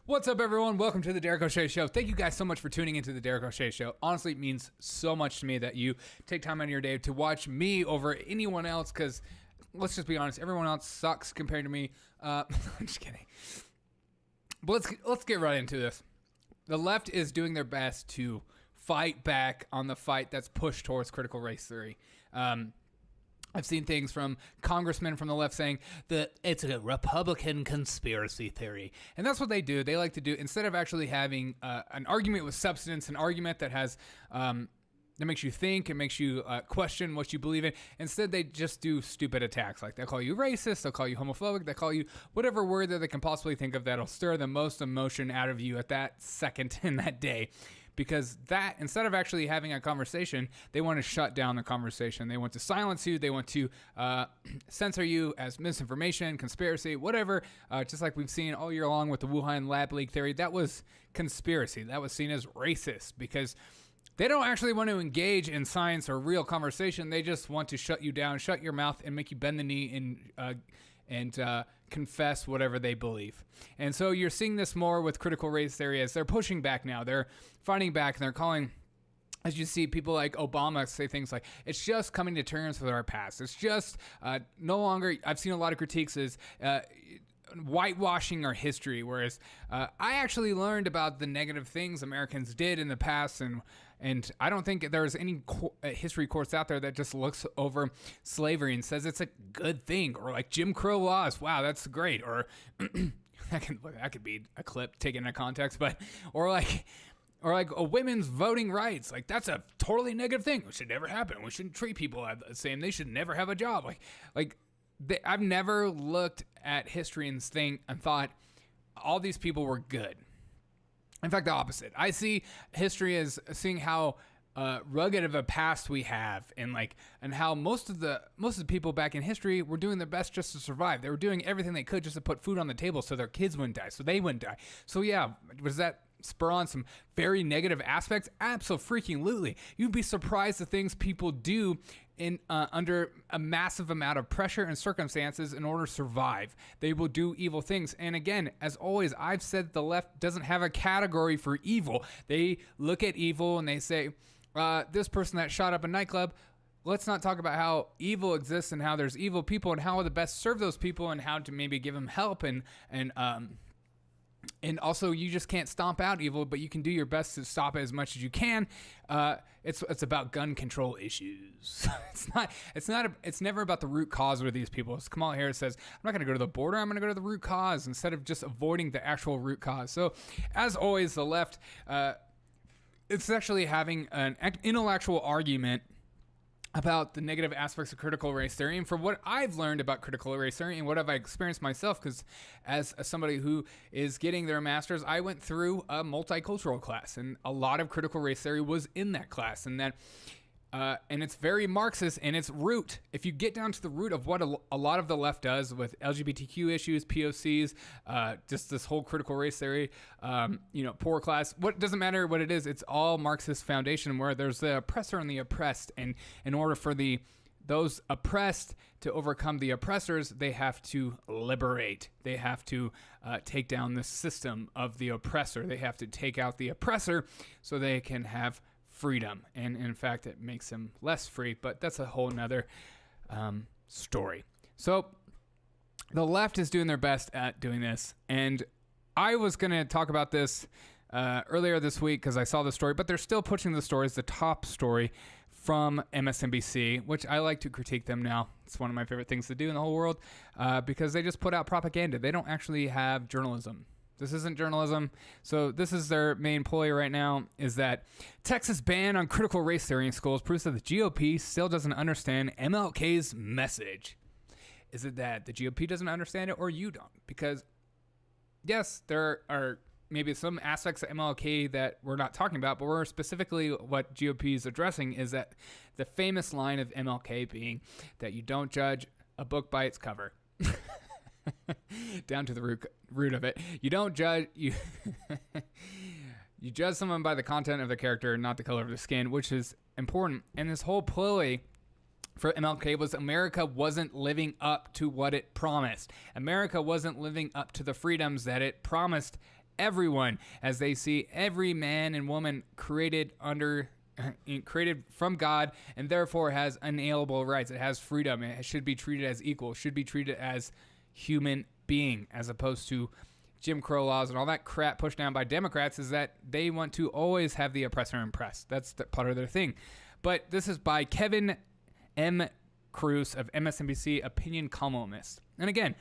What's up, everyone? Welcome to the Derek O'Shea Show. Thank you guys so much for tuning into the Derek O'Shea Show. Honestly, it means so much to me that you take time out of your day to watch me over anyone else, because let's just be honest, everyone else sucks compared to me. I'm just kidding. But let's get right into this. The left is doing their best to fight back on the fight that's pushed towards critical race theory. I've seen things from congressmen from the left saying that it's a Republican conspiracy theory. And that's what they do. They like to do, instead of actually having an argument with substance, an argument that has that makes you think, it makes you question what you believe in. Instead, they just do stupid attacks. Like, they'll call you racist, they'll call you homophobic, they'll call you whatever word that they can possibly think of that'll stir the most emotion out of you at that second in that day. Because that, instead of actually having a conversation, they want to shut down the conversation. They want to silence you. They want to censor you as misinformation, conspiracy, whatever. Just like we've seen all year long with the Wuhan lab leak theory. That was conspiracy. That was seen as racist because they don't actually want to engage in science or real conversation. They just want to shut you down, shut your mouth, and make you bend the knee and confess whatever they believe. And so you're seeing this more with critical race theory as they're pushing back now. They're fighting back, and they're calling, as you see people like Obama say things like, it's just coming to terms with our past. It's just no longer, I've seen a lot of critiques as whitewashing our history, whereas I actually learned about the negative things Americans did in the past, and I don't think there's any history course out there that just looks over slavery and says it's a good thing, or like Jim Crow laws, wow, that's great, or that could be a clip taken into context, but or like a women's voting rights, like that's a totally negative thing. It should never happen. We shouldn't treat people the same. They should never have a job. I've never looked at history and thought all these people were good. In fact, the opposite. I see history as seeing how rugged of a past we have, and how most of the people back in history were doing their best just to survive. They were doing everything they could just to put food on the table so their kids wouldn't die, so they wouldn't die. So yeah, was that spur on some very negative aspects? Absolutely. You'd be surprised the things people do in under a massive amount of pressure and circumstances in order to survive. They will do evil things. And again, as always, I've said the left doesn't have a category for evil. They look at evil and they say, this person that shot up a nightclub, let's not talk about how evil exists and how there's evil people and how to best serve those people and how to maybe give them help and also, you just can't stomp out evil, but you can do your best to stop it as much as you can. It's about gun control issues. It's never about the root cause with these people. As Kamala Harris says, I'm not going to go to the border. I'm going to go to the root cause instead of just avoiding the actual root cause. So, as always, the left, it's actually having an intellectual argument about the negative aspects of critical race theory. And for what I've learned about critical race theory and what I've experienced myself, because as somebody who is getting their master's, I went through a multicultural class, and a lot of critical race theory was in that class. And it's very Marxist in its root. If you get down to the root of what a lot of the left does with LGBTQ issues, POCs, just this whole critical race theory, poor class, what doesn't matter what it is, it's all Marxist foundation where there's the oppressor and the oppressed. And in order for those oppressed to overcome the oppressors, they have to liberate. They have to take down the system of the oppressor. They have to take out the oppressor so they can have freedom. And in fact, it makes them less free, but that's a whole nother story. So the left is doing their best at doing this. And I was going to talk about this earlier this week because I saw the story, but they're still pushing the story as the top story from MSNBC, which I like to critique them now. It's one of my favorite things to do in the whole world because they just put out propaganda. They don't actually have journalism. This isn't journalism. So this is their main ploy right now, is that Texas ban on critical race theory in schools proves that the GOP still doesn't understand MLK's message. Is it that the GOP doesn't understand it or you don't? Because yes, there are maybe some aspects of MLK that we're not talking about, but we're specifically what GOP is addressing is that the famous line of MLK being that you don't judge a book by its cover. Down to the root of it. You don't judge you judge someone by the content of the character, not the color of the skin, which is important. And this whole ploy for MLK was America wasn't living up to what it promised. America wasn't living up to the freedoms that it promised everyone, as they see every man and woman created from God, and therefore has unalienable rights. It has freedom. It should be treated as equal. It should be treated as human being, as opposed to Jim Crow laws and all that crap pushed down by Democrats. Is that they want to always have the oppressor impressed. That's part of their thing. But this is by Kevin M. Cruz of MSNBC, opinion columnist. And again,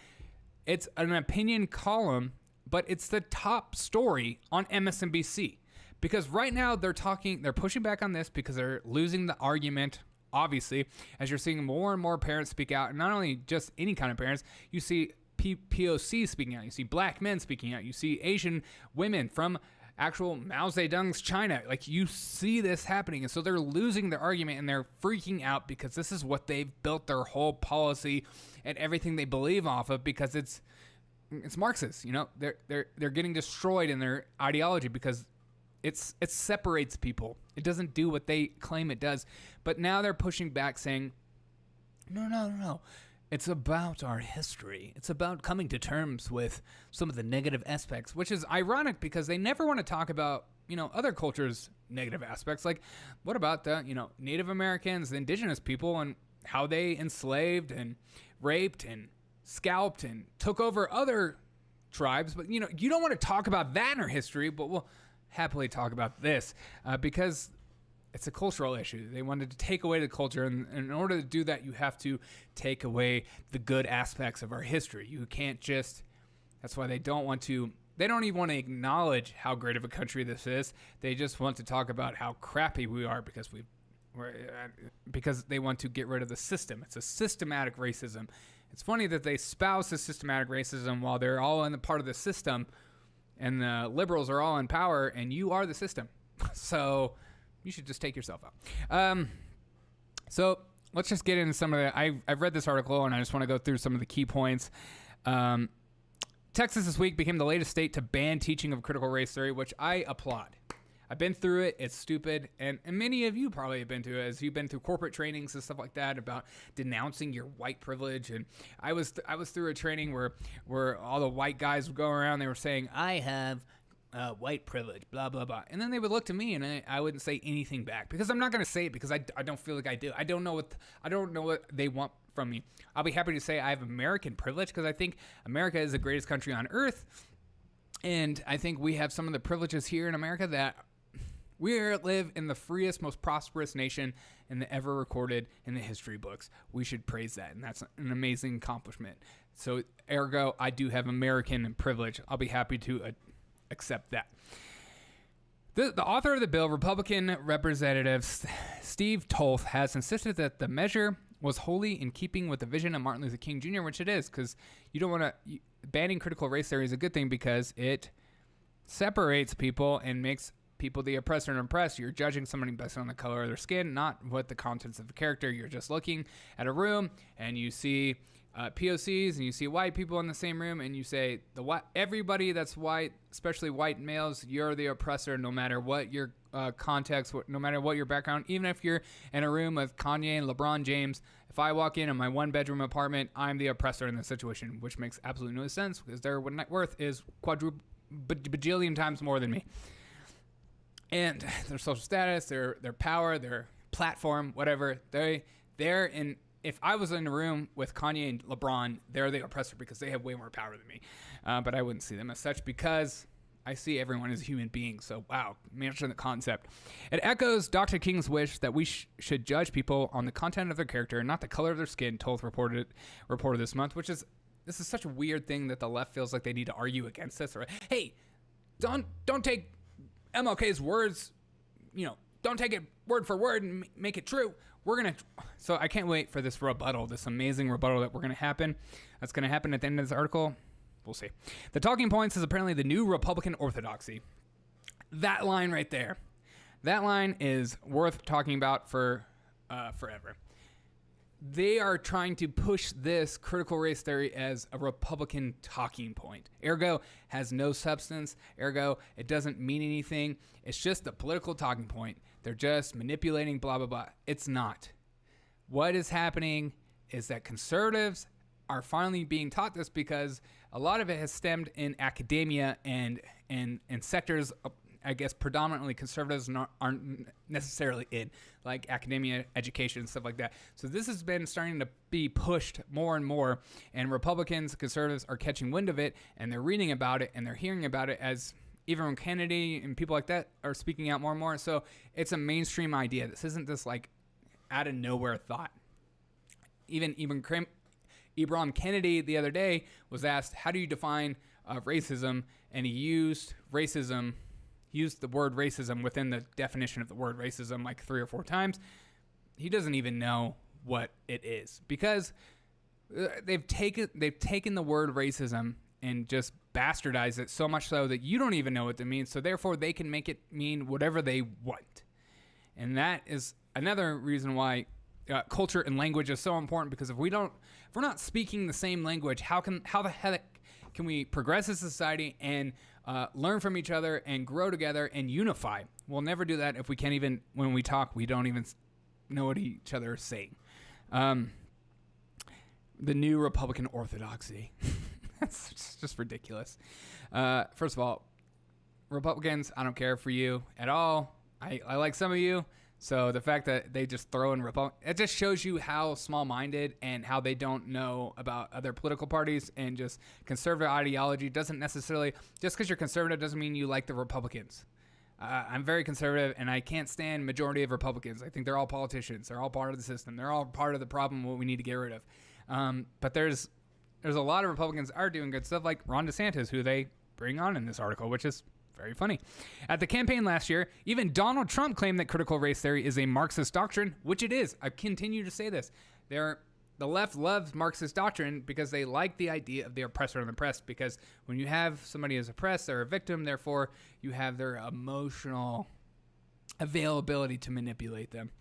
it's an opinion column, but it's the top story on MSNBC. Because right now they're pushing back on this because they're losing the argument, obviously, as you're seeing more and more parents speak out. And not only just any kind of parents, you see POC speaking out, you see black men speaking out, you see Asian women from actual Mao Zedong's China. Like, you see this happening. And so they're losing their argument and they're freaking out because this is what they've built their whole policy and everything they believe off of, because it's Marxist. You know, they're getting destroyed in their ideology because it separates people. It doesn't do what they claim it does. But now they're pushing back, saying, no. It's about our history. It's about coming to terms with some of the negative aspects, which is ironic because they never want to talk about, other cultures' negative aspects. Like, what about the, Native Americans, the indigenous people, and how they enslaved and raped and scalped and took over other tribes? But, you don't want to talk about that in our history, but we'll happily talk about this because it's a cultural issue. They wanted to take away the culture, and in order to do that, you have to take away the good aspects of our history. You can't just, that's why they don't even want to acknowledge how great of a country this is. They just want to talk about how crappy we are because they want to get rid of the system. It's a systematic racism. It's funny that they espouse the systematic racism while they're all in the part of the system, and the liberals are all in power, and you are the system. So you should just take yourself out. So let's just get into some of the... I've read this article, and I just want to go through some of the key points. Texas this week became the latest state to ban teaching of critical race theory, which I applaud. I've been through it. It's stupid. And many of you probably have been through it, as you've been through corporate trainings and stuff like that about denouncing your white privilege. And I was through a training where all the white guys would go around. They were saying, I have white privilege, blah, blah, blah. And then they would look to me and I wouldn't say anything back because I'm not going to say it because I don't feel like I do. I don't know what they want from me. I'll be happy to say I have American privilege because I think America is the greatest country on earth. And I think we have some of the privileges here in America that we live in the freest, most prosperous nation in the ever recorded in the history books. We should praise that, and that's an amazing accomplishment. So, ergo, I do have American privilege. I'll be happy to accept that. The author of the bill, Republican Representative Steve Toth, has insisted that the measure was wholly in keeping with the vision of Martin Luther King Jr., which it is, because you don't want to... Banning critical race theory is a good thing because it separates people and makes people the oppressor and oppressed. You're judging somebody based on the color of their skin, not what the contents of the character. You're just looking at a room and you see POCs and you see white people in the same room and you say, everybody that's white, especially white males, you're the oppressor no matter what your context, no matter what your background. Even if you're in a room with Kanye and LeBron James, if I walk in my one-bedroom apartment, I'm the oppressor in the situation, which makes absolutely no sense because their net worth is bajillion times more than me. And their social status, their power, their platform, whatever, they're in. If I was in a room with Kanye and LeBron, they're the oppressor because they have way more power than me. But I wouldn't see them as such because I see everyone as a human being. So, wow, mention the concept. It echoes Dr. King's wish that we should judge people on the content of their character and not the color of their skin, Toth reported this month, this is such a weird thing that the left feels like they need to argue against this. Or, hey, don't take MLK's words, don't take it word for word and make it true. So I can't wait for this rebuttal, this amazing rebuttal that's going to happen at the end of this article. We'll see. The talking points is apparently the new Republican orthodoxy. That line right there. That line is worth talking about for forever. They are trying to push this critical race theory as a Republican talking point. Ergo, has no substance. Ergo, it doesn't mean anything. It's just a political talking point. They're just manipulating blah, blah, blah. It's not. What is happening is that conservatives are finally being taught this because a lot of it has stemmed in academia and sectors, I guess, predominantly conservatives aren't necessarily in, like academia, education, stuff like that. So this has been starting to be pushed more and more, and Republicans, conservatives are catching wind of it, and they're reading about it, and they're hearing about it, as even Kennedy and people like that are speaking out more and more. So it's a mainstream idea. This isn't this like out of nowhere thought. Even Ibram Kennedy the other day was asked, how do you define racism? And he used the word racism within the definition of the word racism like 3 or 4 times. He doesn't even know what it is, because they've taken the word racism and just bastardized it so much so that you don't even know what it means. So therefore they can make it mean whatever they want. And that is another reason why culture and language is so important, because if we're not speaking the same language, how the heck can we progress as a society and learn from each other and grow together and unify? We'll never do that if we can't even, when we talk, we don't even know what each other is saying. The new Republican orthodoxy. That's just ridiculous. First of all, Republicans, I don't care for you at all. I like some of you. So the fact that they just throw in Republican, it just shows you how small-minded and how they don't know about other political parties, and just conservative ideology doesn't necessarily, just because you're conservative doesn't mean you like the Republicans. I'm very conservative, and I can't stand majority of Republicans. I think they're all politicians. They're all part of the system. They're all part of the problem, what we need to get rid of. But there's a lot of Republicans are doing good stuff, like Ron DeSantis, who they bring on in this article, which is very funny. At the campaign last year, even Donald Trump claimed that critical race theory is a Marxist doctrine, which it is. I continue to say this. The left loves Marxist doctrine because they like the idea of the oppressor and the oppressed, because when you have somebody as oppressed, they're a victim, therefore you have their emotional availability to manipulate them.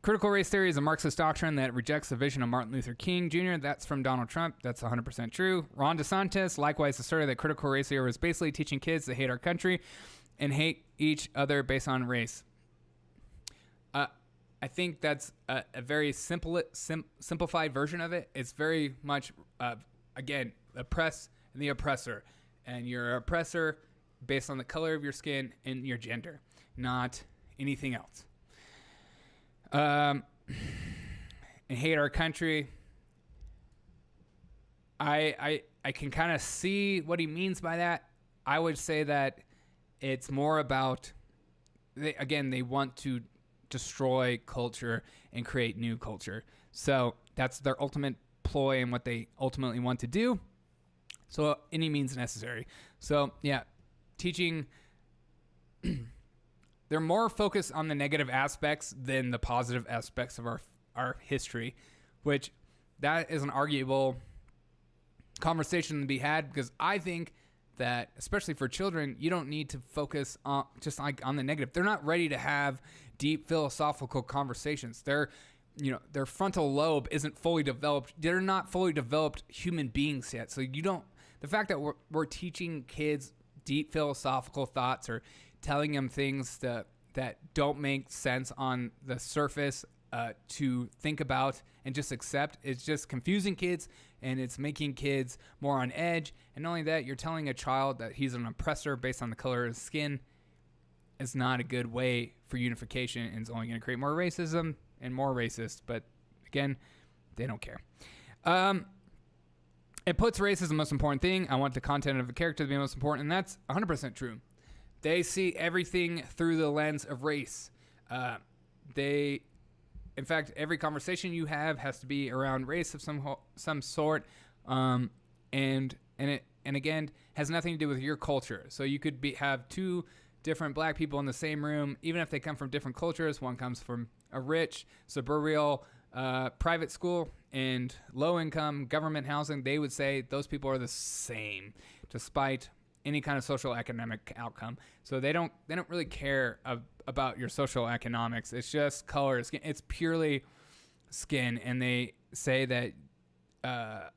Critical race theory is a Marxist doctrine that rejects the vision of Martin Luther King Jr. That's from Donald Trump. That's 100% true. Ron DeSantis likewise asserted that critical race theory was basically teaching kids to hate our country and hate each other based on race. I think that's a very simplified version of it. It's very much, again, oppress and the oppressor. And you're an oppressor based on the color of your skin and your gender, not anything else. And hate our country. I can kind of see what he means by that. I would say that it's more about, they want to destroy culture and create new culture. So that's their ultimate ploy and what they ultimately want to do. So any means necessary. So yeah, teaching... They're more focused on the negative aspects than the positive aspects of our history, which that is an arguable conversation to be had, because I think that, especially for children, you don't need to focus on just like on the negative. They're not ready to have deep philosophical conversations. Their frontal lobe isn't fully developed. They're not fully developed human beings yet. So the fact that we're teaching kids deep philosophical thoughts, or telling them things that don't make sense on the surface to think about and just accept, it's just confusing kids, and it's making kids more on edge. And not only that, you're telling a child that he's an oppressor based on the color of his skin. It's not a good way for unification, and it's only going to create more racism and more racist. But again, they don't care. It puts race as the most important thing. I want the content of the character to be most important, and that's 100% true. They see everything through the lens of race. In fact, every conversation you have has to be around race of some sort, and again, has nothing to do with your culture. So you could have 2 different black people in the same room, even if they come from different cultures. One comes from a rich suburban private school and low income government housing. They would say those people are the same, despite any kind of social economic outcome. So they don't really care about your social economics. It's just color, skin. It's purely skin. And they say that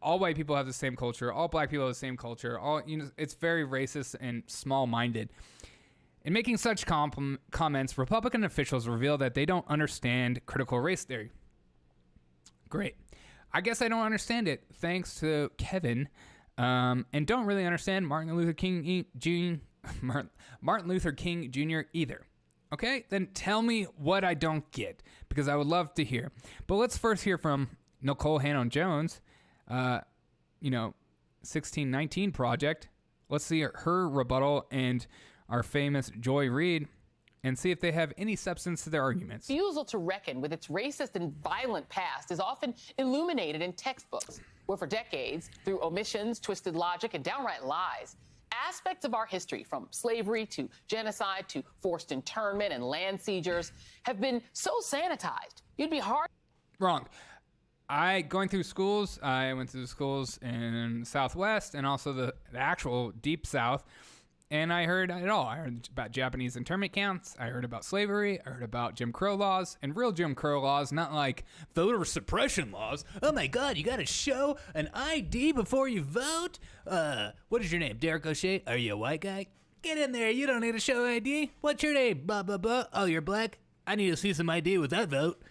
all white people have the same culture, all black people have the same culture. It's very racist and small-minded. In making such comments, Republican officials reveal that they don't understand critical race theory. Great. I guess I don't understand it, thanks to Kevin, and don't really understand Martin Luther King Jr. either. Okay, then tell me what I don't get, because I would love to hear. But let's first hear from Nicole Hannon-Jones, 1619 Project. Let's see her rebuttal and our famous Joy Reid, and see if they have any substance to their arguments. Refusal to reckon with its racist and violent past is often illuminated in textbooks, where for decades, through omissions, twisted logic, and downright lies, aspects of our history, from slavery to genocide to forced internment and land seizures, have been so sanitized, you'd be hard. Wrong. I went through schools in the Southwest and also the actual Deep South, and I heard it all. I heard about Japanese internment camps. I heard about slavery. I heard about Jim Crow laws, and real Jim Crow laws, not like voter suppression laws. Oh my God, you got to show an ID before you vote? What is your name? Derek O'Shea? Are you a white guy? Get in there. You don't need to show ID. What's your name? Blah, blah, blah. Oh, you're black? I need to see some ID with that vote.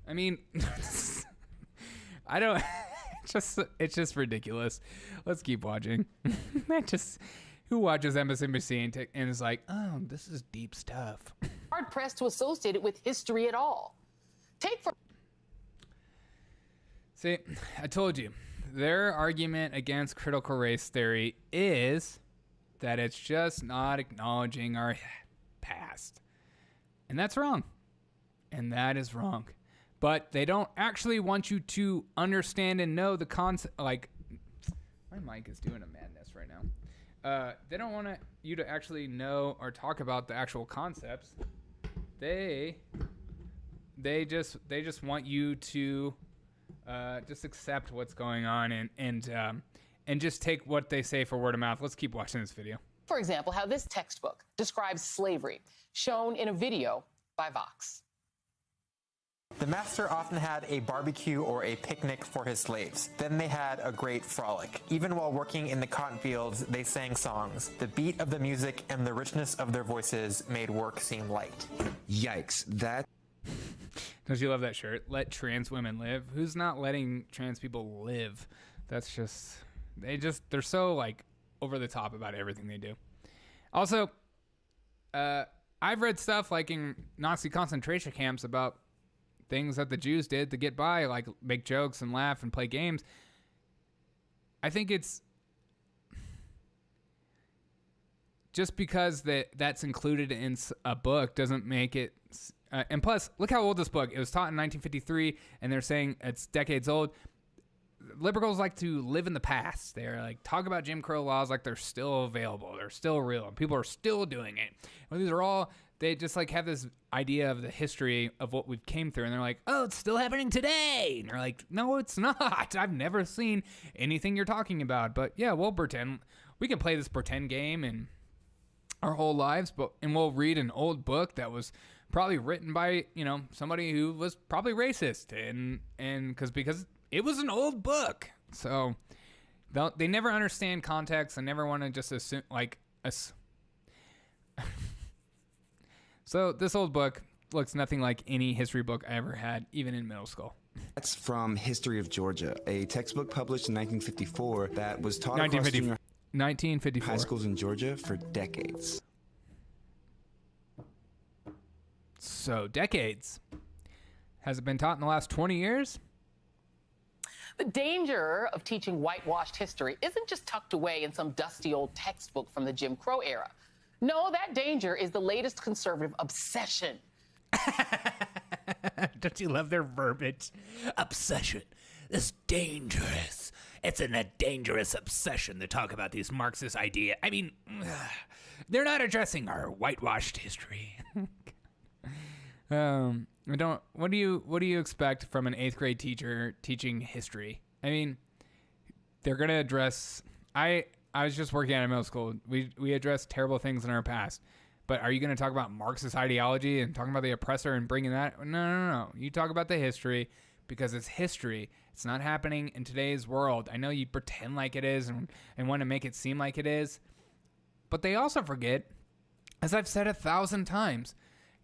I mean, I don't, it's just ridiculous. Let's keep watching. Who watches MSNBC and is like, oh, this is deep stuff. Hard pressed to associate it with history at all. See, I told you, their argument against critical race theory is that it's just not acknowledging our past. And that's wrong. And that is wrong. But they don't actually want you to understand and know the concept. Like, my mic is doing a madness right now. They don't want you to actually know or talk about the actual concepts. They just want you to just accept what's going on and just take what they say for word of mouth. Let's keep watching this video. For example, how this textbook describes slavery, shown in a video by Vox. The master often had a barbecue or a picnic for his slaves. Then they had a great frolic. Even while working in the cotton fields, they sang songs. The beat of the music and the richness of their voices made work seem light. Yikes, that... Don't you love that shirt? Let trans women live. Who's not letting trans people live? That's just... They're so, like, over the top about everything they do. Also, I've read stuff, like, in Nazi concentration camps about things that the Jews did to get by, like make jokes and laugh and play games. I think it's just because that's included in a book doesn't make it. And plus, look how old this book. It was taught in 1953, and they're saying it's decades old. Liberals like to live in the past. They're like, talk about Jim Crow laws like they're still available. They're still real. And people are still doing it. And these are all... They just like have this idea of the history of what we've came through, and they're like, "Oh, it's still happening today." And you're like, "No, it's not. I've never seen anything you're talking about." But yeah, we'll pretend. We can play this pretend game in our whole lives, and we'll read an old book that was probably written by somebody who was probably racist, and because it was an old book. So they never understand context. They never want to just assume So this old book looks nothing like any history book I ever had, even in middle school. That's from History of Georgia, a textbook published in 1954 that was taught across junior 1954. high schools in Georgia for decades. So decades. Has it been taught in the last 20 years? The danger of teaching whitewashed history isn't just tucked away in some dusty old textbook from the Jim Crow era. No, that danger is the latest conservative obsession. Don't you love their verbiage? Obsession. It's dangerous. It's a dangerous obsession to talk about these Marxist ideas. I mean, they're not addressing our whitewashed history. What do you expect from an 8th grade teacher teaching history? I mean, they're gonna address. I was just working at a middle school. We address terrible things in our past. But are you going to talk about Marxist ideology and talking about the oppressor and bringing that? No. You talk about the history because it's history. It's not happening in today's world. I know you pretend like it is and want to make it seem like it is. But they also forget, as I've said 1,000 times,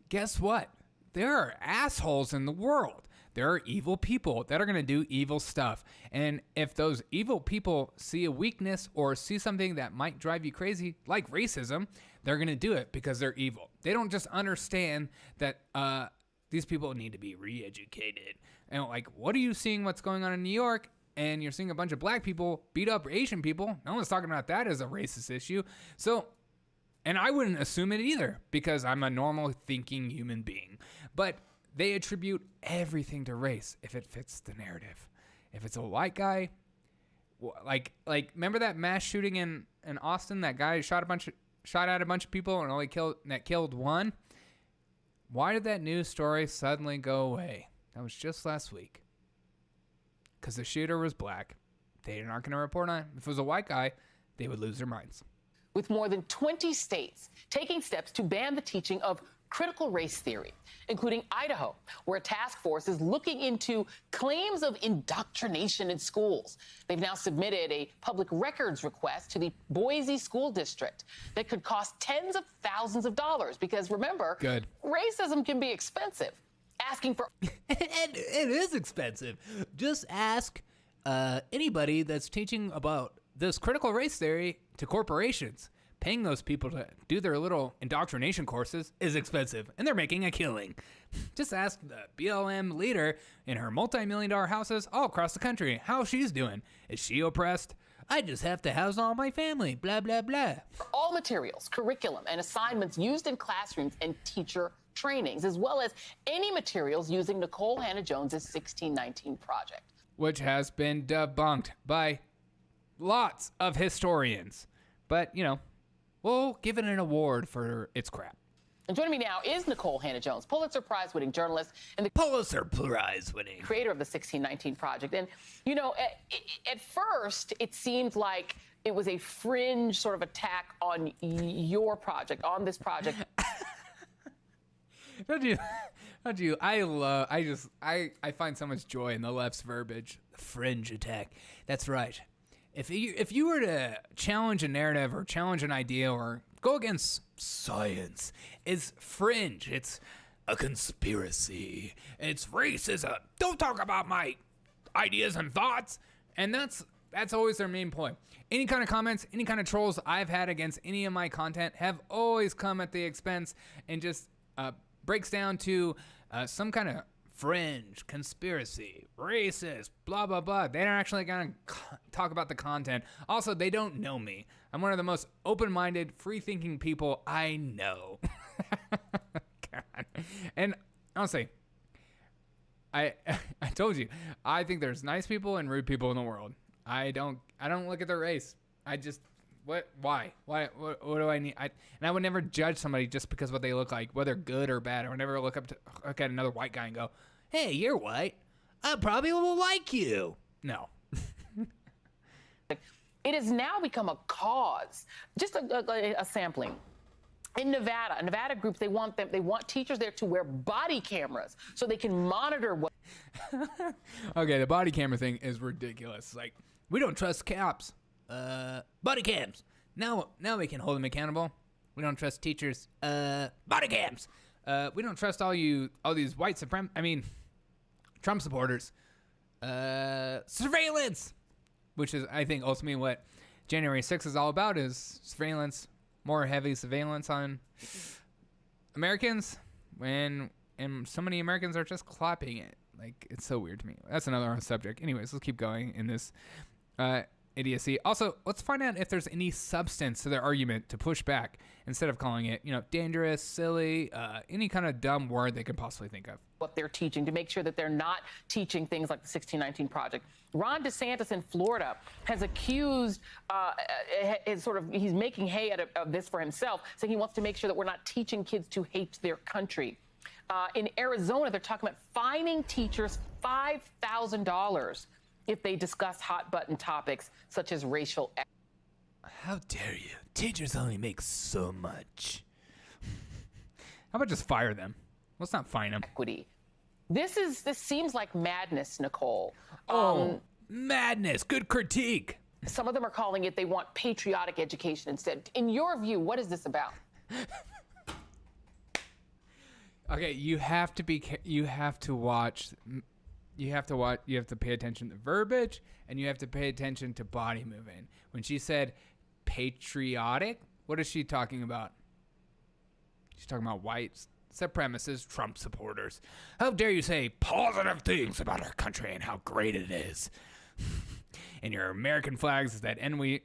guess what? There are assholes in the world. there are evil people that are going to do evil stuff. And if those evil people see a weakness or see something that might drive you crazy, like racism, they're going to do it because they're evil. They don't just understand that these people need to be re-educated. And like, what are you seeing what's going on in New York? And you're seeing a bunch of black people beat up Asian people. No one's talking about that as a racist issue. So, and I wouldn't assume it either because I'm a normal thinking human being. But they attribute everything to race if it fits the narrative. If it's a white guy, like remember that mass shooting in Austin? That guy shot at a bunch of people and only killed one. Why did that news story suddenly go away? That was just last week. Because the shooter was black. They're not going to report on it. If it was a white guy, they would lose their minds. With more than 20 states taking steps to ban the teaching of critical race theory, including Idaho, where a task force is looking into claims of indoctrination in schools. They've now submitted a public records request to the Boise School District that could cost tens of thousands of dollars because, remember, racism can be expensive. Asking for... It is expensive. Just ask anybody that's teaching about this critical race theory to corporations. Paying those people to do their little indoctrination courses is expensive, and they're making a killing. Just ask the BLM leader in her multi-million-dollar houses all across the country how she's doing. Is she oppressed? I just have to house all my family, blah, blah, blah. All materials, curriculum, and assignments used in classrooms and teacher trainings, as well as any materials using Nicole Hannah-Jones's 1619 project. Which has been debunked by lots of historians. But, you know, we'll give it an award for its crap. And joining me now is Nicole Hannah-Jones, Pulitzer Prize-winning journalist and the Pulitzer Prize-winning creator of the 1619 Project. And, you know, at first, it seemed like it was a fringe sort of attack on your project, on this project. Don't you? I find so much joy in the left's verbiage. The fringe attack. That's right. If you were to challenge a narrative or challenge an idea or go against science, it's fringe. It's a conspiracy. It's racism. Don't talk about my ideas and thoughts. And that's always their main point. Any kind of comments, any kind of trolls I've had against any of my content have always come at the expense and just breaks down to some kind of fringe, conspiracy, racist, blah, blah, blah. They don't actually gonna talk about the content. Also, they don't know me. I'm one of the most open-minded, free-thinking people I know. God. And honestly, I told you, I think there's nice people and rude people in the world. I don't look at their race. I just... Why? What do I need? And I would never judge somebody just because of what they look like, whether good or bad. I would never look at another white guy and go, hey, you're white. I probably will like you. No. It has now become a cause, just a sampling. In Nevada groups, they want teachers there to wear body cameras so they can monitor what. Okay, the body camera thing is ridiculous. Like, we don't trust cops. Body cams. Now we can hold them accountable. We don't trust teachers. Body cams. We don't trust all these Trump supporters. Surveillance. Which is, I think, ultimately what January 6th is all about, is surveillance, more heavy surveillance on Americans and so many Americans are just clapping it. Like, it's so weird to me. That's another subject. Anyways, let's keep going in this idiocy. Also, let's find out if there's any substance to their argument to push back instead of calling it, dangerous, silly, any kind of dumb word they could possibly think of. What they're teaching to make sure that they're not teaching things like the 1619 Project. Ron DeSantis in Florida has accused, he's making hay out of this for himself, saying he wants to make sure that we're not teaching kids to hate their country. In Arizona, they're talking about fining teachers $5,000 if they discuss hot-button topics such as racial equity. How dare you? Teachers only make so much. How about just fire them? Let's not fine them. Equity. This seems like madness, Nicole. Madness. Good critique. Some of them are calling it, they want patriotic education instead. In your view, what is this about? Okay, you have to watch you have to watch. You have to pay attention to verbiage, and you have to pay attention to body moving. When she said patriotic, what is she talking about? She's talking about white supremacists, Trump supporters. How dare you say positive things about our country and how great it is? And your American flags is that New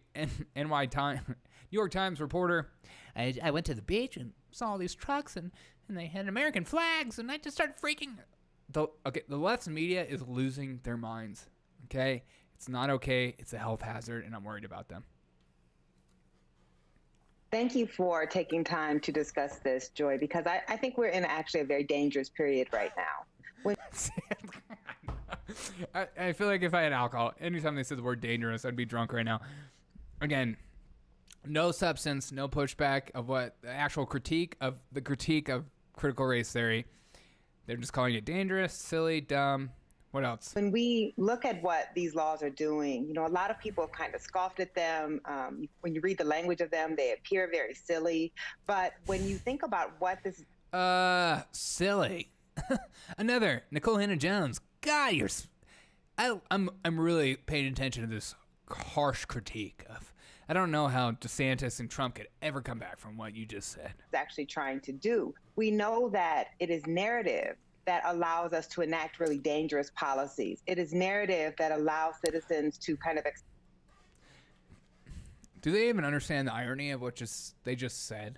York Times reporter. I went to the beach and saw all these trucks and they had American flags and I just started freaking. The left's media is losing their minds. Okay, it's not okay. It's a health hazard, and I'm worried about them. Thank you for taking time to discuss this, Joy, because I think we're in actually a very dangerous period right now. I feel like if I had alcohol, anytime they said the word dangerous, I'd be drunk right now. Again, no substance, no pushback of what the actual critique of critical race theory. They're just calling it dangerous, silly, dumb. What else? When we look at what these laws are doing, you know, a lot of people have kind of scoffed at them. When you read the language of them, they appear very silly. But when you think about what this... Silly. Another Nicole Hannah-Jones. God, I'm really paying attention to this harsh critique of... I don't know how DeSantis and Trump could ever come back from what you just said. ...is actually trying to do. We know that it is narrative that allows us to enact really dangerous policies. It is narrative that allows citizens to kind of... Do they even understand the irony of what they just said?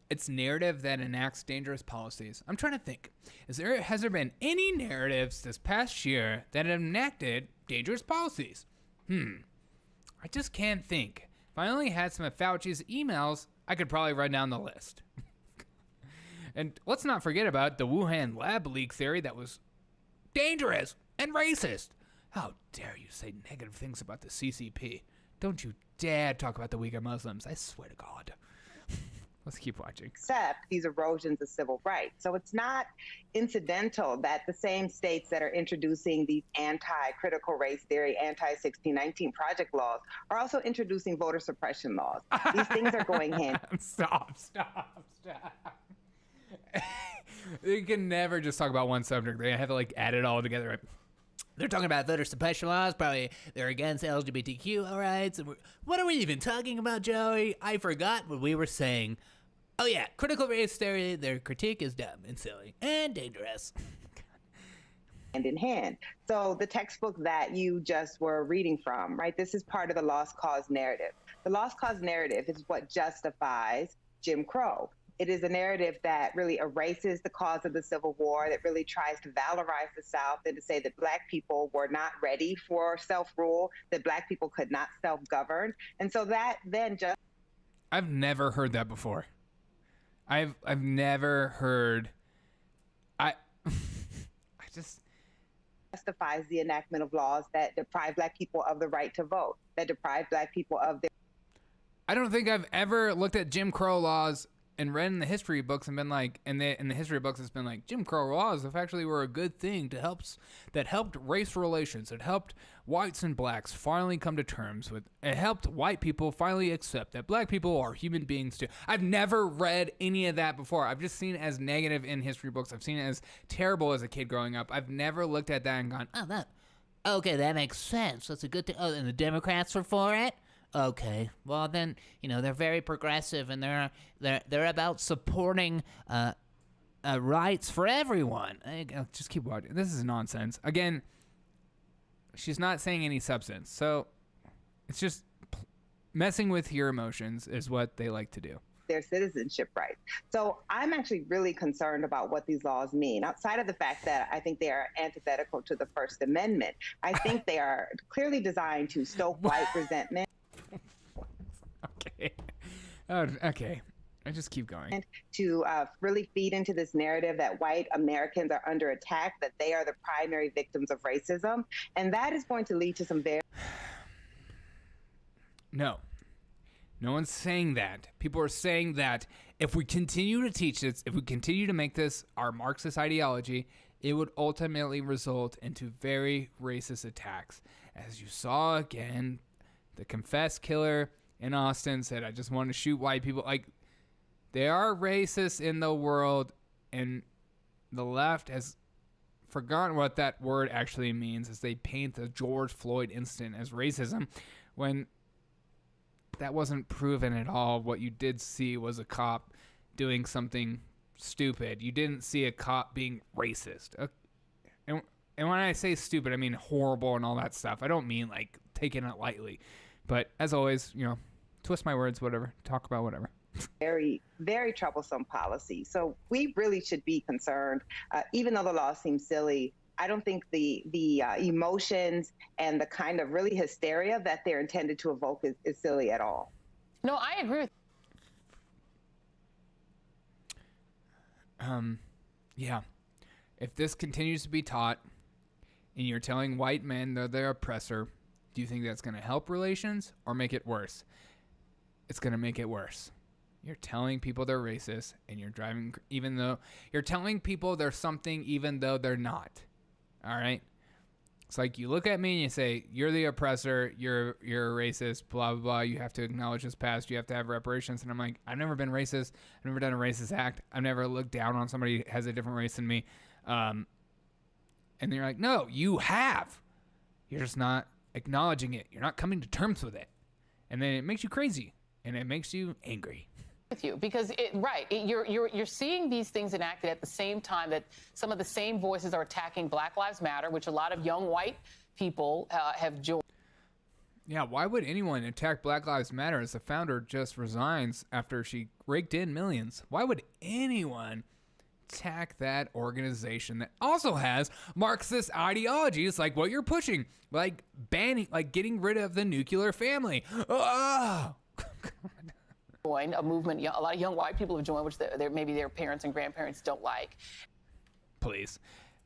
It's narrative that enacts dangerous policies. I'm trying to think. Has there been any narratives this past year that have enacted dangerous policies? I just can't think. If I only had some of Fauci's emails, I could probably write down the list. And let's not forget about the Wuhan lab leak theory that was dangerous and racist. How dare you say negative things about the CCP? Don't you dare talk about the Uyghur Muslims. I swear to God. Let's keep watching. Accept these erosions of civil rights. So it's not incidental that the same states that are introducing these anti-critical race theory, anti-1619 project laws are also introducing voter suppression laws. These things are going hand. Stop. They can never just talk about one subject. They have to like add it all together. Right? They're talking about voter suppression laws. Probably they're against LGBTQ rights. And what are we even talking about, Joey? I forgot what we were saying. Oh yeah, critical race theory. Their critique is dumb and silly and dangerous. Hand in hand. So the textbook that you just were reading from, right? This is part of the lost cause narrative. The lost cause narrative is what justifies Jim Crow. It is a narrative that really erases the cause of the Civil War, that really tries to valorize the South and to say that Black people were not ready for self-rule, that Black people could not self-govern. And so that then just... I've never heard that before. I've never heard... I just... justifies the enactment of laws that deprive Black people of the right to vote, that deprive Black people of their... I don't think I've ever looked at Jim Crow laws and read in the history books and been like, in the history books it's been like, Jim Crow laws actually were a good thing that helped race relations. It helped whites and blacks finally come to terms with. It helped white people finally accept that Black people are human beings too. I've never read any of that before. I've just seen it as negative in history books. I've seen it as terrible as a kid growing up. I've never looked at that and gone, okay, that makes sense. That's a good thing. Oh, and the Democrats are for it. Okay, well then, they're very progressive and they're about supporting rights for everyone. I'll just keep watching. This is nonsense. Again, she's not saying any substance, so it's just messing with your emotions is what they like to do. Their citizenship rights. So I'm actually really concerned about what these laws mean. Outside of the fact that I think they are antithetical to the First Amendment, I think they are clearly designed to stoke white resentment. Okay. Oh, okay. I just keep going. To really feed into this narrative that white Americans are under attack, that they are the primary victims of racism. And that is going to lead to some very... No one's saying that. People are saying that if we continue to teach this, if we continue to make this our Marxist ideology, it would ultimately result into very racist attacks. As you saw again, the confessed killer in Austin said, I just want to shoot white people. Like, there are racists in the world, and the left has forgotten what that word actually means as they paint the George Floyd incident as racism when that wasn't proven at all. What you did see was a cop doing something stupid. You didn't see a cop being racist. And when I say stupid, I mean horrible and all that stuff. I don't mean like taking it lightly. But as always, twist my words, whatever. Talk about whatever. Very, very troublesome policy. So we really should be concerned. Even though the law seems silly, I don't think the emotions and the kind of really hysteria that they're intended to evoke is silly at all. No, I agree with Yeah. If this continues to be taught and you're telling white men they're their oppressor, do you think that's going to help relations or make it worse? It's going to make it worse. You're telling people they're racist and you're you're telling people they're something even though they're not. All right? It's like you look at me and you say, you're the oppressor, you're a racist, blah, blah, blah. You have to acknowledge this past. You have to have reparations. And I'm like, I've never been racist. I've never done a racist act. I've never looked down on somebody who has a different race than me. And you're like, no, you have. You're just not acknowledging it. You're not coming to terms with it. And then it makes you crazy. And it makes you angry. with you because you're seeing these things enacted at the same time that some of the same voices are attacking Black Lives Matter, which a lot of young white people have joined. Yeah, why would anyone attack Black Lives Matter as the founder just resigns after she raked in millions? Why would anyone attack that organization that also has Marxist ideologies like what you're pushing, like banning, like getting rid of the nuclear family? Oh! Joined a movement. A lot of young white people have joined, which maybe their parents and grandparents don't like. Please,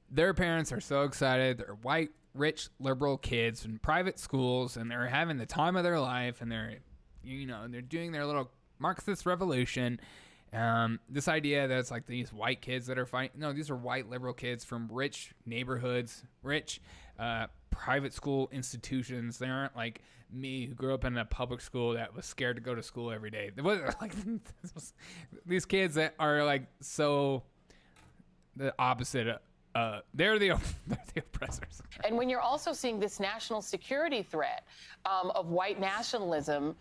their parents are so excited. They're white, rich, liberal kids in private schools, and they're having the time of their life, and they're doing their little Marxist revolution. This idea that it's like these white kids that are fighting. No, these are white liberal kids from rich neighborhoods, rich private school institutions. They aren't like me, who grew up in a public school that was scared to go to school every day. It wasn't like these kids that are like so the opposite. They're the oppressors. And when you're also seeing this national security threat of white nationalism,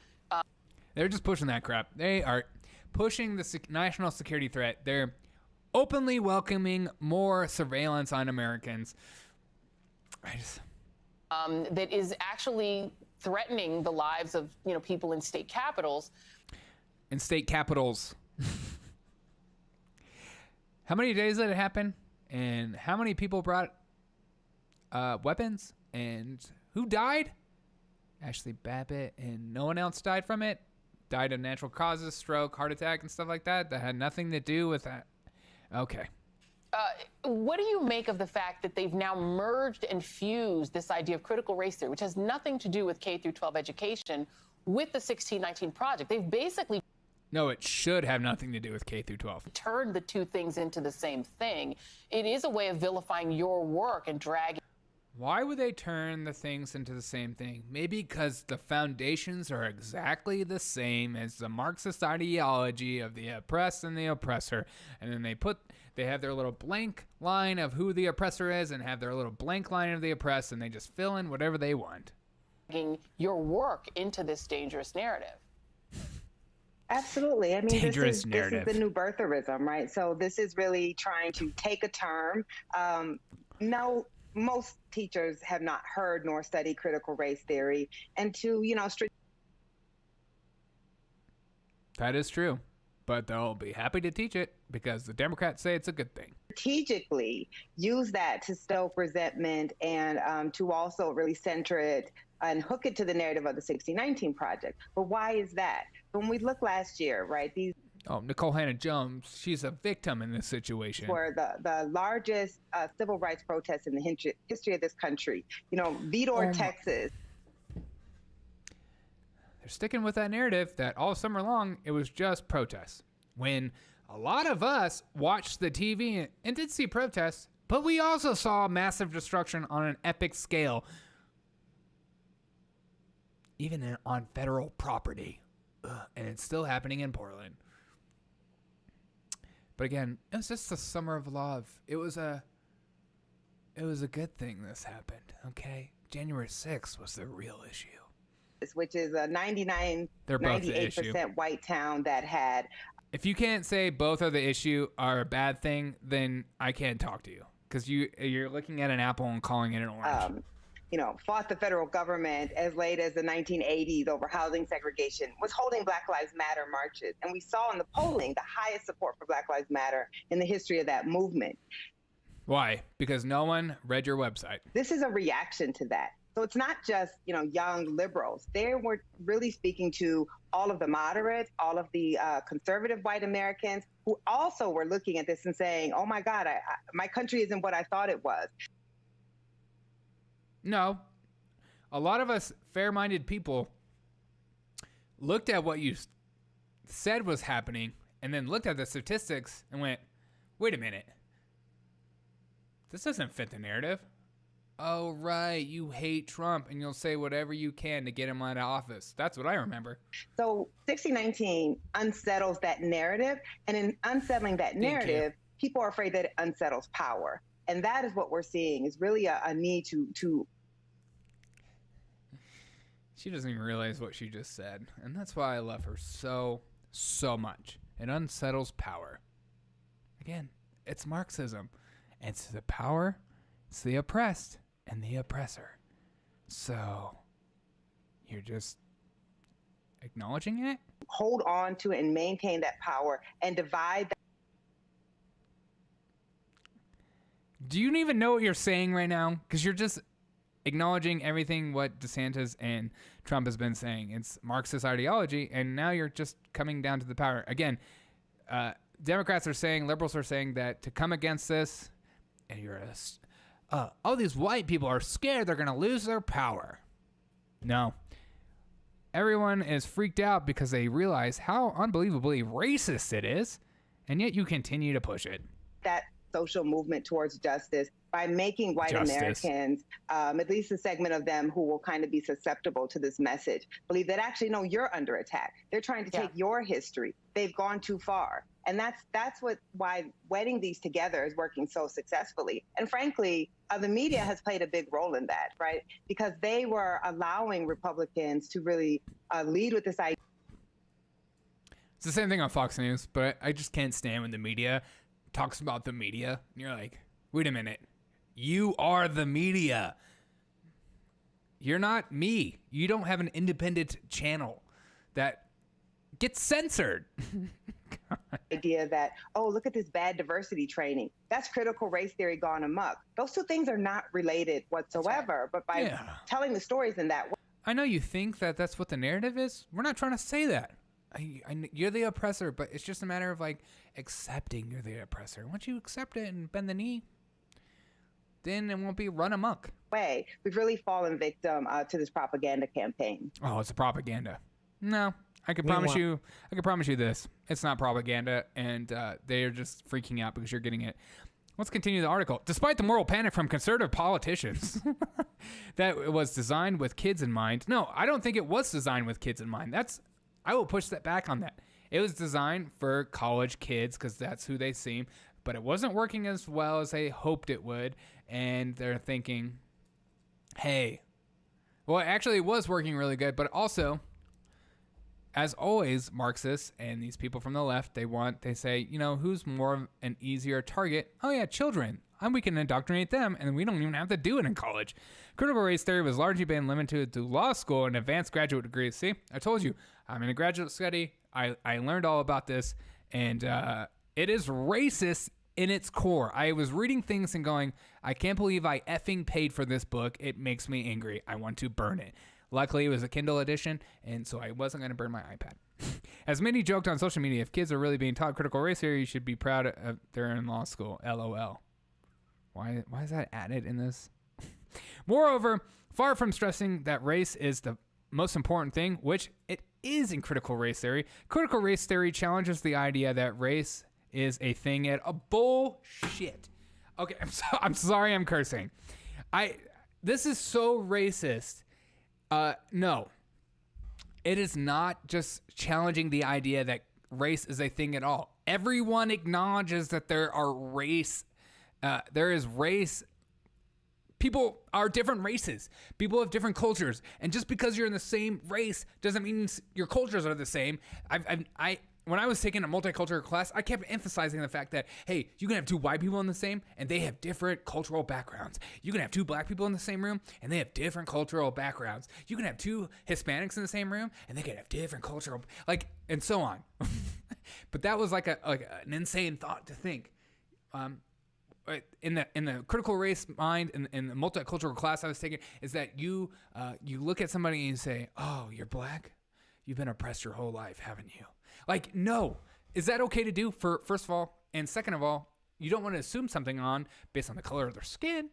they're just pushing that crap. They are pushing the national security threat. They're openly welcoming more surveillance on Americans. That is actually threatening the lives of people in state capitals. In state capitals. How many days did it happen? And how many people brought weapons? And who died? Ashley Babbitt, and no one else died from it. Died of natural causes, stroke, heart attack, and stuff like that. That had nothing to do with that. Okay. What do you make of the fact that they've now merged and fused this idea of critical race theory, which has nothing to do with K through 12 education, with the 1619 Project? They've basically... No, it should have nothing to do with K through 12. Turned the two things into the same thing. It is a way of vilifying your work and dragging... Why would they turn the things into the same thing? Maybe because the foundations are exactly the same as the Marxist ideology of the oppressed and the oppressor. And then they have their little blank line of who the oppressor is and have their little blank line of the oppressed, and they just fill in whatever they want. Your work into this dangerous narrative. Absolutely. I mean, Dangerous this is narrative. the new birtherism, right? So this is really trying to take a term. No, most teachers have not heard nor studied critical race theory, and to, That is true. But they'll be happy to teach it because the Democrats say it's a good thing. strategically use that to stoke resentment and to also really center it and hook it to the narrative of the 1619 Project. But why is that? When we look last year, right, these Nicole Hannah-Jones, she's a victim in this situation. were the largest civil rights protests in the history of this country. Vidor, Texas. They're sticking with that narrative that all summer long it was just protests. When a lot of us watched the TV and did see protests, but we also saw massive destruction on an epic scale. Even on federal property. And it's still happening in Portland. But again, it was just the summer of love. It was It was a good thing this happened, okay? January 6th was the real issue. Which is a 98% white town that had... If you can't say both are the issue are a bad thing, then I can't talk to you. Because you're looking at an apple and calling it an orange. Fought the federal government as late as the 1980s over housing segregation, was holding Black Lives Matter marches. And we saw in the polling the highest support for Black Lives Matter in the history of that movement. Why? Because no one read your website. This is a reaction to that. So it's not just, young liberals. They were really speaking to all of the moderates, all of the conservative white Americans who also were looking at this and saying, oh, my God, my country isn't what I thought it was. No. A lot of us fair-minded people looked at what you said was happening and then looked at the statistics and went, wait a minute. This doesn't fit the narrative. Oh, right. You hate Trump and you'll say whatever you can to get him out of office. That's what I remember. So 1619 unsettles that narrative. And in unsettling that narrative, people are afraid that it unsettles power. And that is what we're seeing is really a need to. She doesn't even realize what she just said. And that's why I love her so much. It unsettles power. Again, it's Marxism. It's the power, it's the oppressed, and the oppressor. So, you're just acknowledging it? Hold on to it and maintain that power and divide that. Do you even know what you're saying right now? Because you're just acknowledging everything what DeSantis and Trump has been saying. It's Marxist ideology, and now you're just coming down to the power. Again, Democrats are saying, liberals are saying that to come against this, and you're all these white people are scared they're going to lose their power. No. Everyone is freaked out because they realize how unbelievably racist it is, and yet you continue to push it. That social movement towards justice by making white Americans, at least a segment of them who will kind of be susceptible to this message, believe that actually, no, you're under attack. They're trying to take your history. They've gone too far. And that's why wedding these together is working so successfully. And frankly, the media has played a big role in that, right? Because they were allowing Republicans to really lead with this idea. It's the same thing on Fox News, but I just can't stand when the media talks about the media. And you're like, wait a minute. You are the media. You're not me. You don't have an independent channel that gets censored. Idea that, oh, look at this bad diversity training. That's critical race theory gone amok. Those two things are not related whatsoever. But by telling the stories in that way. I know you think that that's what the narrative is. We're not trying to say that. You're the oppressor, but it's just a matter of accepting you're the oppressor. Once you accept it and bend the knee, then it won't be run amok. We've really fallen victim to this propaganda campaign. Oh, it's a propaganda. No, I can promise you this. It's not propaganda, and they are just freaking out because you're getting it. Let's continue the article. Despite the moral panic from conservative politicians that it was designed with kids in mind. No, I don't think it was designed with kids in mind. I will push that back on that. It was designed for college kids because that's who they seem, but it wasn't working as well as they hoped it would, and they're thinking, hey, well, actually it was working really good, but also, as always, Marxists and these people from the left, they say, who's more of an easier target? Oh yeah, children. And we can indoctrinate them, and we don't even have to do it in college. Critical race theory was largely been limited to law school and advanced graduate degrees. See, I told you, I'm in a graduate study. I learned all about this, and it is racist in its core. I was reading things and going, I can't believe I effing paid for this book. It makes me angry. I want to burn it. Luckily, it was a Kindle edition, and so I wasn't going to burn my iPad. As many joked on social media, if kids are really being taught critical race theory, you should be proud of they're in law school. LOL. Why is that added in this? Moreover, far from stressing that race is the most important thing, which it is in critical race theory challenges the idea that race is a thing at a bullshit. Okay, I'm sorry I'm cursing. This is so racist. No. It is not just challenging the idea that race is a thing at all. Everyone acknowledges that there is race People are different races. People have different cultures. And just because you're in the same race doesn't mean your cultures are the same. When I was taking a multicultural class, I kept emphasizing the fact that, hey, you can have two white people in the same, and they have different cultural backgrounds. You can have two black people in the same room, and they have different cultural backgrounds. You can have two Hispanics in the same room, and they can have different cultural, and so on. But that was like an insane thought to think. In the critical race mind, in the multicultural class I was taking, is that you look at somebody and you say, oh, you're black? You've been oppressed your whole life, haven't you? Like, no. Is that okay to do, first of all? And second of all, you don't want to assume something based on the color of their skin,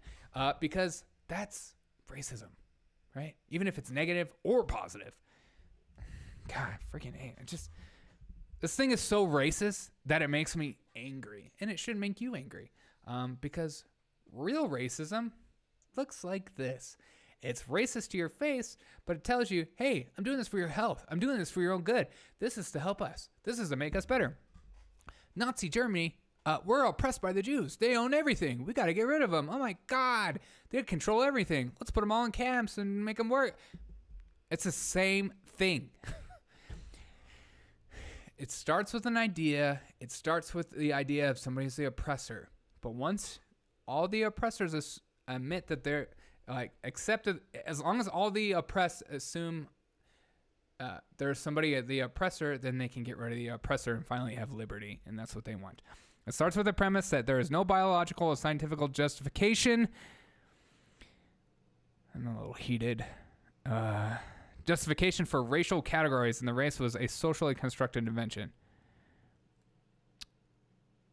because that's racism, right? Even if it's negative or positive. God, freaking A. This thing is so racist that it makes me angry. And it should make you angry. Because real racism looks like this. It's racist to your face, but it tells you, hey, I'm doing this for your health. I'm doing this for your own good. This is to help us. This is to make us better. Nazi Germany, we're oppressed by the Jews. They own everything. We got to get rid of them. Oh my God. They control everything. Let's put them all in camps and make them work. It's the same thing. It starts with an idea. It starts with the idea of somebody's the oppressor. But once all the oppressors admit that they're accepted, as long as all the oppressed assume there's somebody the oppressor, then they can get rid of the oppressor and finally have liberty, and that's what they want. It starts with the premise that there is no biological or scientific justification. I'm a little heated. Justification for racial categories, and the race was a socially constructed invention.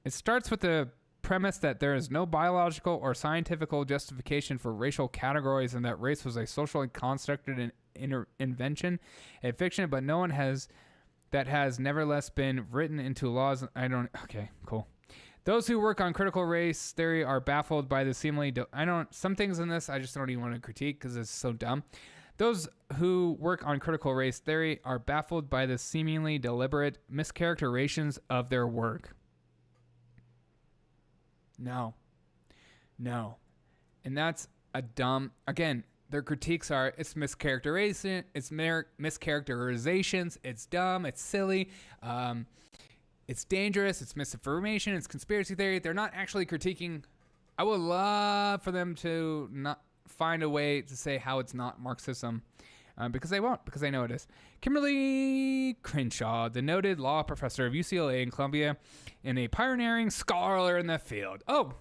It starts with the premise that there is no biological or scientific justification for racial categories and that race was a socially constructed invention, a fiction, but no one has nevertheless been written into laws. Okay, cool. Those who work on critical race theory are baffled by the seemingly, some things in this I just don't even want to critique because it's so dumb. Those who work on critical race theory are baffled by the seemingly deliberate mischaracterizations of their work. No. And that's a dumb, again, their critiques are, it's mischaracterization, it's mischaracterizations, it's dumb, it's silly, it's dangerous, it's misinformation, it's conspiracy theory. They're not actually critiquing. I would love for them to not find a way to say how it's not Marxism, because they won't, because they know it is. Kimberly Crenshaw, the noted law professor of UCLA and Columbia, and a pioneering scholar in the field. Oh,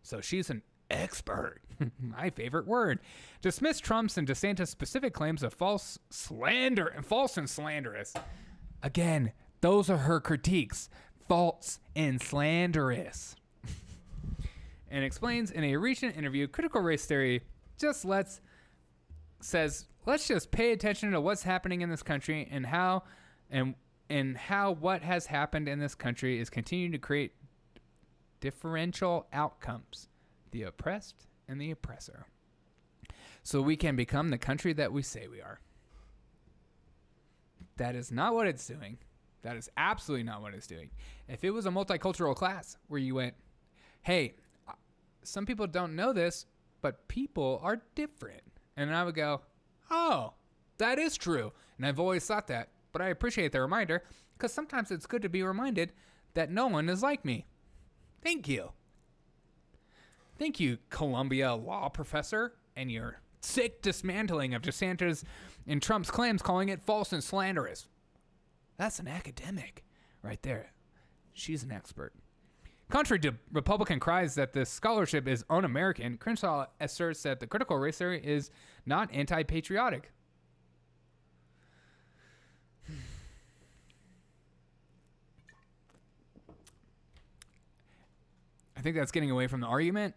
so she's an expert. My favorite word. Dismissed Trump's and DeSantis' specific claims of false and slanderous. Again, those are her critiques. False and slanderous. And explains in a recent interview, critical race theory says, let's just pay attention to what's happening in this country and how what has happened in this country is continuing to create differential outcomes, the oppressed and the oppressor, so we can become the country that we say we are. That is not what it's doing. That is absolutely not what it's doing. If it was a multicultural class where you went, hey, some people don't know this, but people are different. And I would go, oh, that is true. And I've always thought that. But I appreciate the reminder because sometimes it's good to be reminded that no one is like me. Thank you. Thank you, Columbia law professor, and your sick dismantling of DeSantis and Trump's claims, calling it false and slanderous. That's an academic right there. She's an expert. Contrary to Republican cries that this scholarship is un-American, Crenshaw asserts that the critical race theory is not anti-patriotic. I think that's getting away from the argument,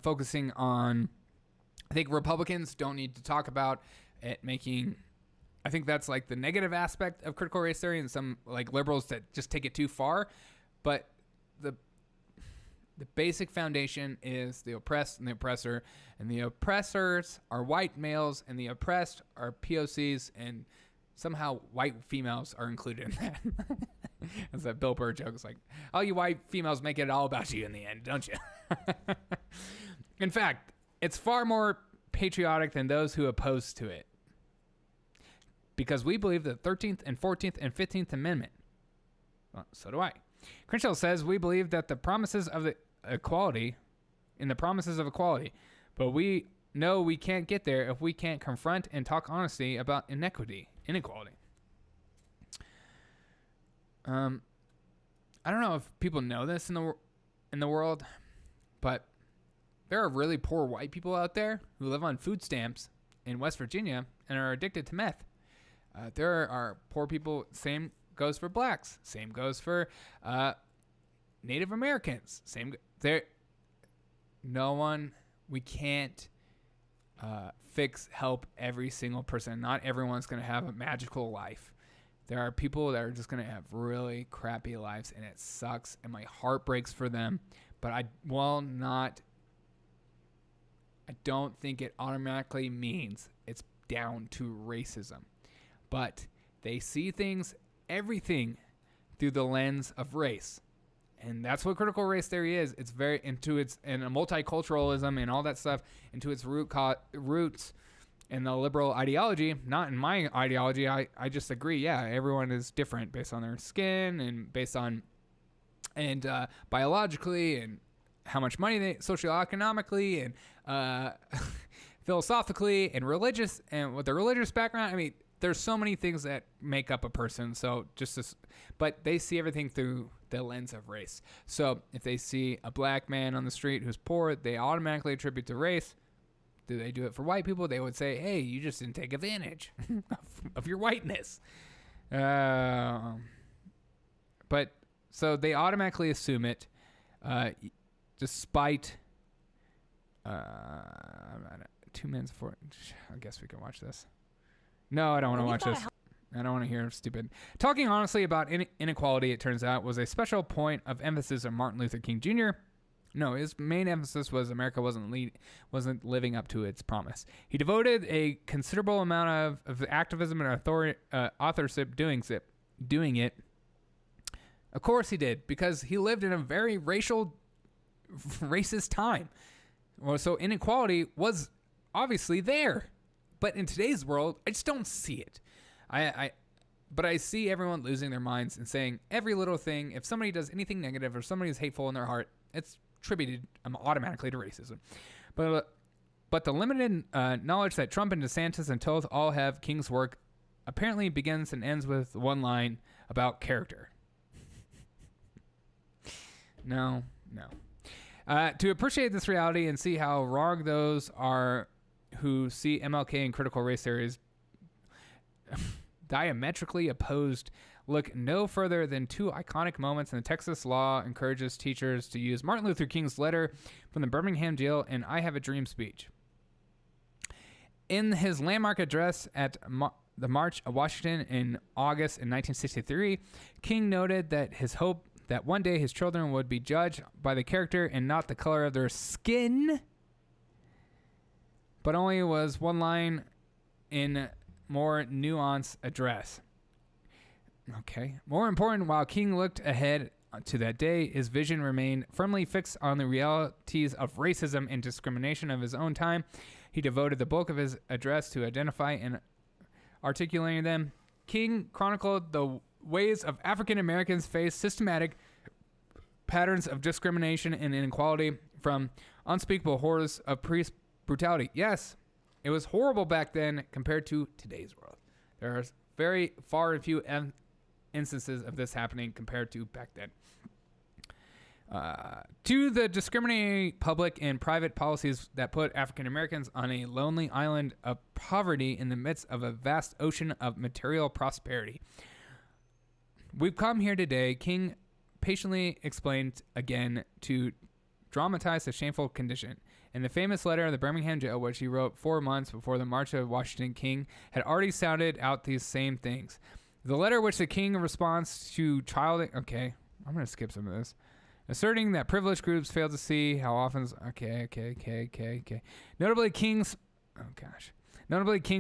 focusing on, I think Republicans don't need to talk about it making, I think that's like the negative aspect of critical race theory, and some like liberals that just take it too far. But the basic foundation is the oppressed and the oppressor, and the oppressors are white males and the oppressed are POCs, and somehow white females are included in that. That's that Bill Burr joke. It's like, all you white females make it all about you in the end, don't you? In fact, it's far more patriotic than those who oppose to it. Because we believe the 13th and 14th and 15th Amendment. Well, so do I. Crenshaw says we believe that the promises of the equality, but we know we can't get there if we can't confront and talk honestly about inequality. I don't know if people know this in the world, but there are really poor white people out there who live on food stamps in West Virginia and are addicted to meth. There are poor people. Same goes for blacks. Same goes for Native Americans. We can't help every single person. Not everyone's going to have a magical life. There are people that are just going to have really crappy lives, and it sucks, and my heart breaks for them. But I don't think it automatically means it's down to racism. But they see everything through the lens of race. And that's what critical race theory is. It's very and multiculturalism and all that stuff into its roots in the liberal ideology. Not in my ideology. I just agree. Yeah, everyone is different based on their skin and based on biologically and how much money they socioeconomically and philosophically and religious and with their religious background. I mean, there's so many things that make up a person. So but they see everything through the lens of race. So if they see a black man on the street who's poor, they automatically attribute to race. Do they do it for white people? They would say, hey, you just didn't take advantage of your whiteness. But so they automatically assume it, despite 2 minutes before. I guess we can watch this. No, I don't want to watch this. I don't want to hear stupid. Talking honestly about inequality, it turns out, was a special point of emphasis of Martin Luther King Jr. No, his main emphasis was America wasn't living up to its promise. He devoted a considerable amount of activism and authorship doing it. Of course he did, because he lived in a very racist time. Well, so inequality was obviously there. But in today's world, I just don't see it. But I see everyone losing their minds and saying every little thing. If somebody does anything negative or somebody is hateful in their heart, it's attributed automatically to racism. But the limited knowledge that Trump and DeSantis and Toth all have King's work apparently begins and ends with one line about character. No. To appreciate this reality and see how wrong those are who see MLK and critical race theories diametrically opposed, look no further than two iconic moments in the Texas law encourages teachers to use Martin Luther King's letter from the Birmingham jail and I Have a Dream speech. In his landmark address at the March of Washington in August in 1963, King noted that his hope that one day his children would be judged by the character and not the color of their skin, but only was one line in more nuanced address. Okay. More important, while King looked ahead to that day, his vision remained firmly fixed on the realities of racism and discrimination of his own time. He devoted the bulk of his address to identify and articulating them. King chronicled the ways of African Americans face systematic patterns of discrimination and inequality, from unspeakable horrors of police brutality. Yes, it was horrible back then compared to today's world. There are very far and few instances of this happening compared to back then. To the discriminatory public and private policies that put African Americans on a lonely island of poverty in the midst of a vast ocean of material prosperity. We've come here today, King patiently explained again, to dramatize the shameful condition. In the famous letter of the Birmingham jail, which he wrote 4 months before the March of Washington, King had already sounded out these same things. The letter which the King responds to Okay, I'm going to skip some of this. Asserting that privileged groups fail to see how often... Okay. Notably, King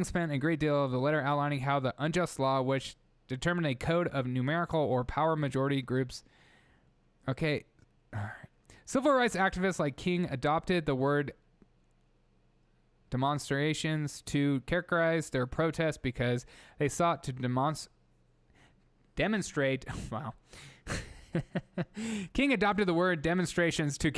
spent a great deal of the letter outlining how the unjust law which determined a code of numerical or power majority groups... Okay, all right. Civil rights activists like King adopted the word demonstrations to characterize their protest because they sought to demonstrate. Wow. King adopted the word demonstrations to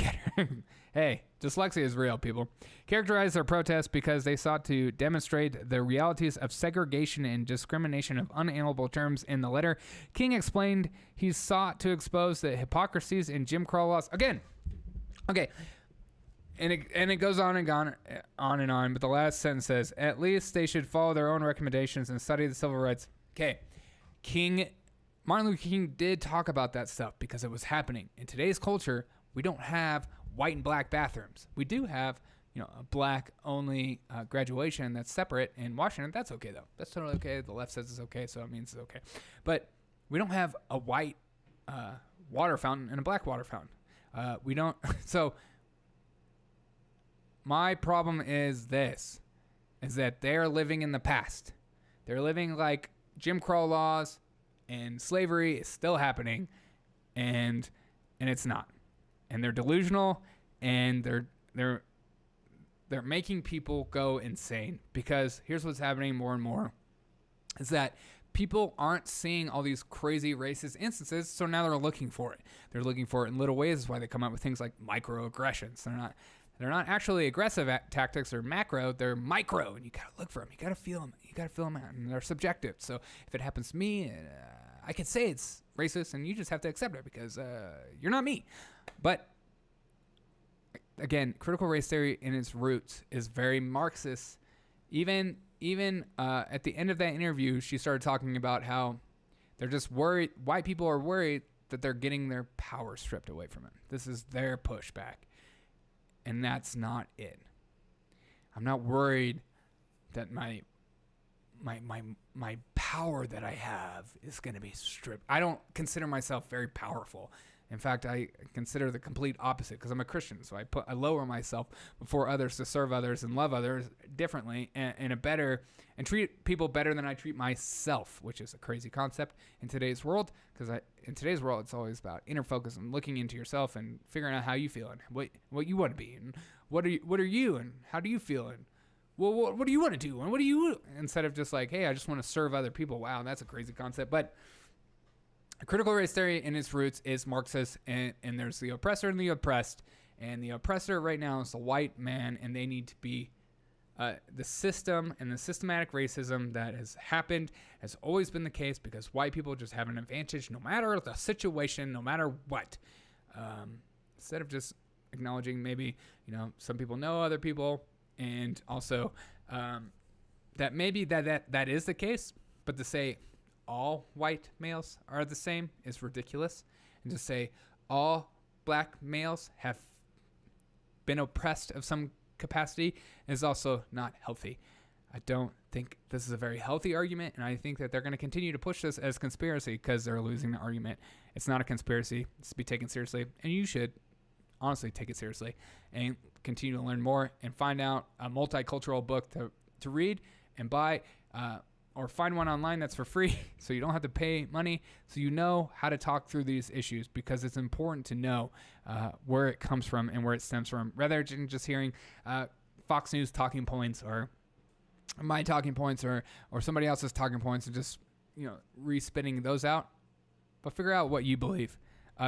hey, dyslexia is real, people. Characterize their protest because they sought to demonstrate the realities of segregation and discrimination of unalienable terms in the letter. King explained he sought to expose the hypocrisies in Jim Crow laws. Again, okay. And it goes on and on, but the last sentence says, at least they should follow their own recommendations and study the civil rights. Okay. Martin Luther King did talk about that stuff because it was happening. In today's culture, we don't have white and black bathrooms. We do have, a black only graduation that's separate in Washington. That's okay though. That's totally okay. The left says it's okay, so it means it's okay. But we don't have a white water fountain and a black water fountain. We don't. So my problem is that they're living in the past. They're living like Jim Crow laws and slavery is still happening, and it's not. And they're delusional, and they're making people go insane, because here's what's happening more and more is that people aren't seeing all these crazy racist instances, so now they're looking for it. They're looking for it in little ways. That's why they come up with things like microaggressions. They're not actually aggressive tactics or macro. They're micro, and you gotta look for them. You gotta feel them. You gotta feel them out, and they're subjective. So if it happens to me, I can say it's racist, and you just have to accept it because you're not me. But again, critical race theory in its roots is very Marxist. Even at the end of that interview, she started talking about how they're just worried. White people are worried that they're getting their power stripped away from them. This is their pushback. And that's not it. I'm not worried that my power that I have is going to be stripped. I don't consider myself very powerful. In fact, I consider the complete opposite, because I'm a Christian. So I lower myself before others to serve others and love others differently and treat people better than I treat myself, which is a crazy concept in today's world. Because in today's world, it's always about inner focus and looking into yourself and figuring out how you feel and what you want to be and what are you and how do you feel and what do you want to do and what do you, instead of just like, hey, I just want to serve other people. Wow, that's a crazy concept. But critical race theory in its roots is Marxist, and there's the oppressor and the oppressed, and the oppressor right now is the white man, and they need to be the system, and the systematic racism that has happened has always been the case because white people just have an advantage no matter the situation, no matter what. Instead of just acknowledging maybe, some people know other people, and also that maybe that is the case, but to say all white males are the same is ridiculous, and to say all black males have been oppressed of some capacity is also not healthy. I don't think this is a very healthy argument, and I think that they're going to continue to push this as conspiracy because they're losing the argument. It's not a conspiracy. It's to be taken seriously, and you should honestly take it seriously and continue to learn more and find out a multicultural book to read and buy, or find one online that's for free so you don't have to pay money, so you know how to talk through these issues, because it's important to know where it comes from and where it stems from, rather than just hearing Fox News talking points or my talking points or somebody else's talking points and just re-spitting those out. But figure out what you believe,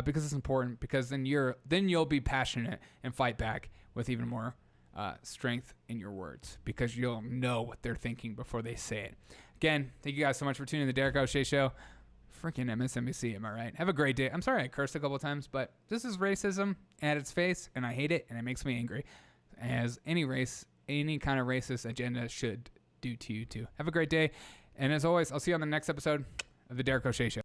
because it's important, because then you'll be passionate and fight back with even more strength in your words, because you'll know what they're thinking before they say it. Again, thank you guys so much for tuning in to the Derek O'Shea Show. Freaking MSNBC, am I right? Have a great day. I'm sorry I cursed a couple of times, but this is racism at its face, and I hate it, and it makes me angry, as any kind of racist agenda should do to you too. Have a great day, and as always, I'll see you on the next episode of the Derek O'Shea Show.